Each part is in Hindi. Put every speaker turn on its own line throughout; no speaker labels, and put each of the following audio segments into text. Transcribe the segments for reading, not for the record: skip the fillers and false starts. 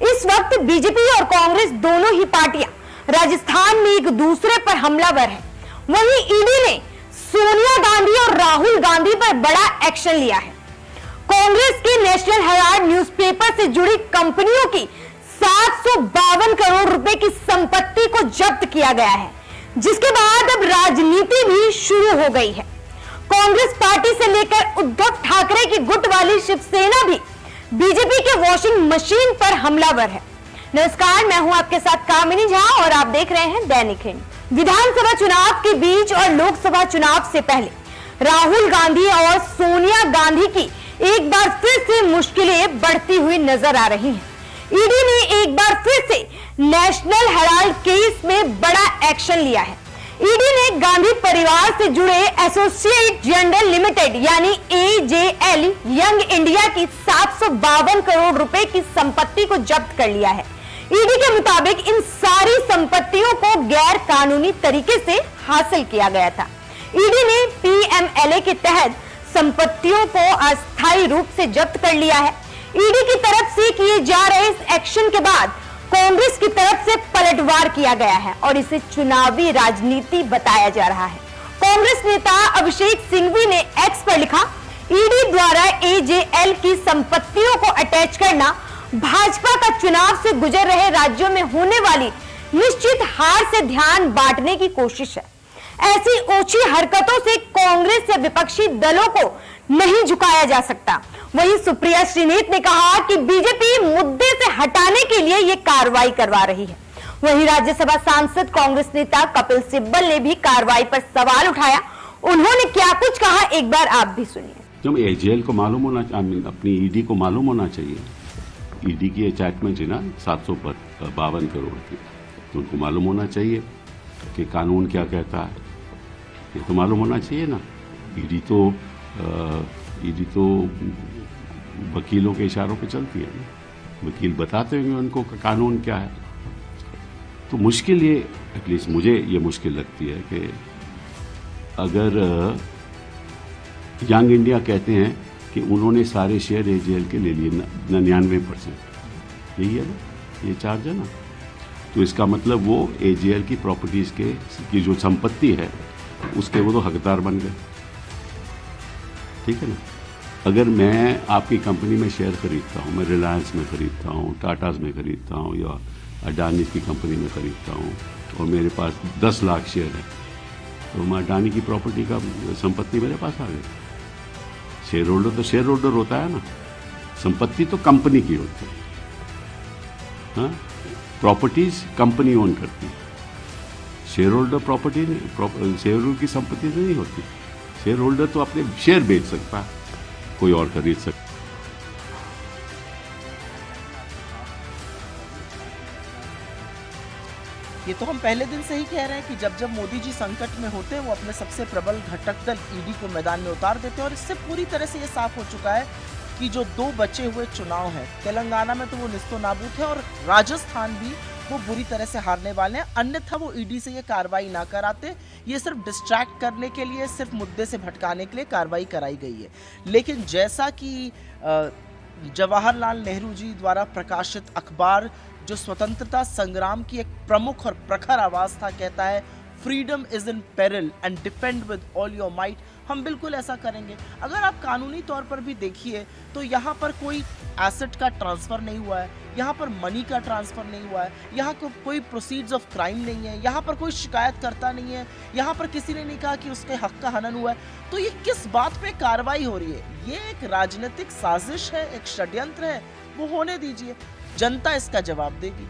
इस वक्त बीजेपी और कांग्रेस दोनों ही पार्टियां राजस्थान में एक दूसरे पर हमलावर है। वहीं ईडी ने सोनिया गांधी और राहुल गांधी पर बड़ा एक्शन लिया है। कांग्रेस के नेशनल हेराल्ड न्यूज़पेपर से जुड़ी कंपनियों की 752 करोड़ रुपए की संपत्ति को जब्त किया गया है, जिसके बाद अब राजनीति भी शुरू हो गई है। कांग्रेस पार्टी से लेकर उद्धव ठाकरे की गुट वाली शिवसेना भी बीजेपी के वॉशिंग मशीन पर हमलावर है। नमस्कार, मैं हूं आपके साथ कामिनी झा और आप देख रहे हैं दैनिक हिंद। विधानसभा चुनाव के बीच और लोकसभा चुनाव से पहले राहुल गांधी और सोनिया गांधी की एक बार फिर से मुश्किलें बढ़ती हुई नजर आ रही हैं। ईडी ने एक बार फिर से नेशनल हेराल्ड केस में बड़ा एक्शन लिया है। ईडी ने गांधी परिवार से जुड़े एसोसिएट जनरल लिमिटेड यानी AJL यंग इंडिया की 752 करोड़ रुपए की संपत्ति को जब्त कर लिया है। ईडी के मुताबिक इन सारी संपत्तियों को गैर कानूनी तरीके से हासिल किया गया था। ईडी ने PMLA के तहत संपत्तियों को अस्थायी रूप से जब्त कर लिया है। ईडी की तरफ से किए जा रहे इस एक्शन के बाद कांग्रेस की तरफ से पलटवार किया गया है और इसे चुनावी राजनीति बताया जा रहा है। कांग्रेस नेता अभिषेक सिंघवी ने एक्स पर लिखा, ईडी द्वारा AJL की संपत्तियों को अटैच करना भाजपा का चुनाव से गुजर रहे राज्यों में होने वाली निश्चित हार से ध्यान बांटने की कोशिश है। ऐसी ओछी हरकतों से कांग्रेस या विपक्षी दलों को नहीं झुकाया जा सकता। वहीं सुप्रिया श्रीनेत ने कहा कि बीजेपी मुद्दे से हटाने के लिए ये कार्रवाई करवा रही है। वहीं राज्यसभा सांसद कांग्रेस नेता कपिल सिब्बल ने भी कार्रवाई पर सवाल उठाया। उन्होंने क्या कुछ कहा, एक बार आप भी सुनिए।
जब AJL को मालूम होना, अपनी ईडी को मालूम होना चाहिए। ईडी की अटैचमेंट है ना 752 करोड़ की, तो उनको मालूम होना चाहिए कि कानून क्या कहता है। ये तो मालूम होना चाहिए ना। ईडी तो वकीलों के इशारों पे चलती है ना। वकील बताते होंगे उनको कानून क्या है। तो मुश्किल ये, एटलीस्ट मुझे ये मुश्किल लगती है कि अगर यंग इंडिया कहते हैं कि उन्होंने सारे शेयर AJL के ले लिए 99%, यही है ना, ये चार्ज है ना। तो इसका मतलब वो AJL की प्रॉपर्टीज की जो संपत्ति है उसके वो तो हकदार बन गए, ठीक है ना। अगर मैं आपकी कंपनी में शेयर खरीदता हूँ, मैं रिलायंस में खरीदता हूँ, टाटाज में खरीदता हूँ या अडानी की कंपनी में खरीदता हूँ और मेरे पास 10 लाख शेयर है, तो मैं अडानी की प्रॉपर्टी का संपत्ति मेरे पास आ गई। शेयर होल्डर तो शेयर होल्डर होता है ना, संपत्ति तो कंपनी की होती है। हाँ, प्रॉपर्टीज कंपनी ओन करती है। शेयर होल्डर प्रॉपर्टी नहीं, शेयर होल्डर की संपत्ति नहीं होती। शेयर होल्डर तो अपने शेयर बेच सकता है, कोई और खरीद सकता।
ये तो हम पहले दिन से ही कह रहे हैं कि जब मोदी जी संकट में होते हैं वो अपने सबसे प्रबल घटक दल ईडी को मैदान में उतार देते हैं। और इससे पूरी तरह से ये साफ हो चुका है कि जो 2 बचे हुए चुनाव हैं, तेलंगाना में तो वो निस्तो नाबूद है और राजस्थान भी वो बुरी तरह से हारने वाले हैं। अन्यथा वो ईडी से ये कार्रवाई ना कराते। ये सिर्फ डिस्ट्रैक्ट करने के लिए, सिर्फ मुद्दे से भटकाने के लिए कार्रवाई कराई गई है। लेकिन जैसा कि जवाहरलाल नेहरू जी द्वारा प्रकाशित अखबार जो स्वतंत्रता संग्राम की एक प्रमुख और प्रखर आवाज था, कहता है freedom is in peril and defend with all your might, हम बिल्कुल ऐसा करेंगे। अगर आप कानूनी तौर पर भी देखिए तो यहाँ पर कोई एसेट का ट्रांसफर नहीं हुआ है, यहाँ पर मनी का ट्रांसफर नहीं हुआ है, यहाँ कोई प्रोसीड्स ऑफ क्राइम नहीं है, यहाँ पर कोई शिकायत करता नहीं है, यहाँ पर किसी ने नहीं कहा कि उसके हक का हनन हुआ है। तो ये किस बात पे कार्रवाई हो रही है? ये एक राजनीतिक साजिश है, एक षड्यंत्र है। वो होने दीजिए, जनता इसका जवाब देगी।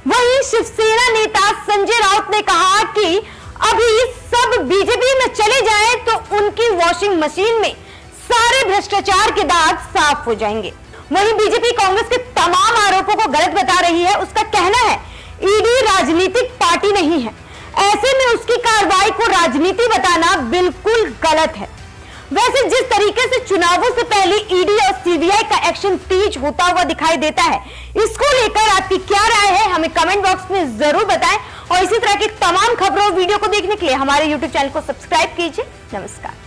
वहीं शिवसेना नेता संजय राउत ने कहा कि अभी सब बीजेपी में चले जाएं तो उनकी वॉशिंग मशीन में सारे भ्रष्टाचार के दाग साफ हो जाएंगे। वहीं बीजेपी कांग्रेस के तमाम आरोपों को गलत बता रही है। उसका कहना है ईडी राजनीतिक पार्टी नहीं है, ऐसे में उसकी कार्रवाई को राजनीति बताना बिल्कुल गलत है। वैसे जिस तरीके से चुनावों से पहले ईडी और सीबीआई का एक्शन तेज होता हुआ दिखाई देता है, इसको लेकर आपकी क्या राय है हमें कमेंट बॉक्स में जरूर बताएं। और इसी तरह की तमाम खबरों और वीडियो को देखने के लिए हमारे YouTube चैनल को सब्सक्राइब कीजिए। नमस्कार।